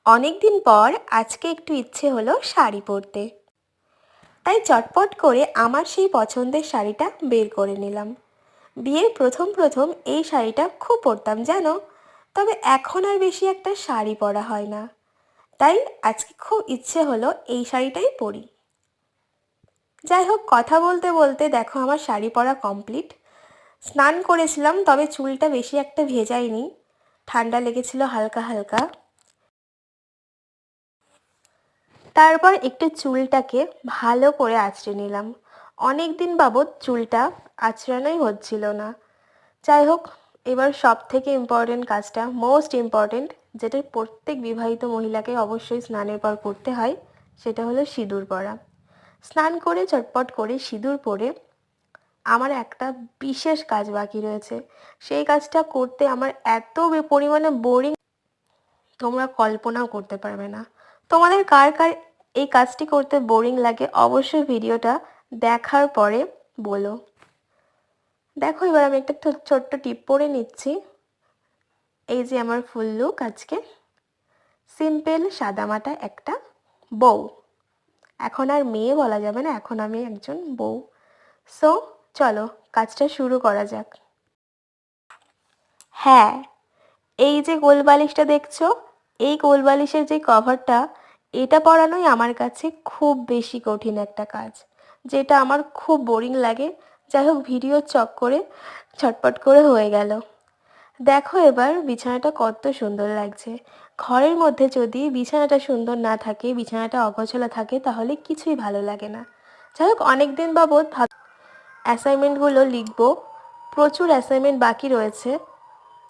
অনেক দিন পর আজকে একটু ইচ্ছে হলো শাড়ি পরতে, তাই চটপট করে আমার সেই পছন্দের শাড়িটা বের করে নিলাম। বিয়ের প্রথম প্রথম এই শাড়িটা খুব পরতাম জানো, তবে এখন আর বেশি একটা শাড়ি পরা হয় না। তাই আজকে খুব ইচ্ছে হলো এই শাড়িটাই পরি। যাই হোক, কথা বলতে বলতে দেখো আমার শাড়ি পরা কমপ্লিট। স্নান করেছিলাম, তবে চুলটা বেশি একটা ভেজাইনি, ঠান্ডা লেগেছিল হালকা হালকা। তারপর একটু চুলটাকে ভালো করে আঁচড়ে নিলাম। অনেক দিন বাবদ চুলটা আঁচড়ানোই হচ্ছিল না। যাই হোক, এবার সব থেকে ইম্পর্টেন্ট কাজটা, মোস্ট ইম্পর্টেন্ট, যেটা প্রত্যেক বিবাহিত মহিলাকে অবশ্যই স্নানের পর করতে হয়, সেটা হলো সিঁদুর পরা। স্নান করে চটপট করে সিঁদুর পরে আমার একটা বিশেষ কাজ বাকি রয়েছে। সেই কাজটা করতে আমার এত পরিমাণে বোরিং, তোমরা কল্পনাও করতে পারবে না। তোমাদের কার কার এই কাজটি করতে বোরিং লাগে অবশ্যই ভিডিওটা দেখার পরে বলো। দেখো, এবার আমি একটা ছোট্ট টিপ পরে নিচ্ছি। এই যে আমার ফুল লুক আজকে, সিম্পল সাদামাটা একটা বউ। এখন আর মেয়ে বলা যাবে না, এখন আমি একজন বউ। সো চলো কাজটা শুরু করা যাক। হ্যাঁ, এই যে গোলবালিশটা দেখছো, এই গোলবালিশের যে কভারটা, এটা পরানোই আমার কাছে খুব বেশি কঠিন একটা কাজ, যেটা আমার খুব বোরিং লাগে। যাই হোক, ভিডিওর চক্করে ছটপট করে হয়ে গেল। দেখো এবার বিছানাটা কত সুন্দর লাগছে। ঘরের মধ্যে যদি বিছানাটা সুন্দর না থাকে, বিছানাটা অগোছালো থাকে, তাহলে কিছুই ভালো লাগে না। যাই হোক, অনেক দিন বাবদ অ্যাসাইনমেন্টগুলো লিখবো, প্রচুর অ্যাসাইনমেন্ট বাকি রয়েছে।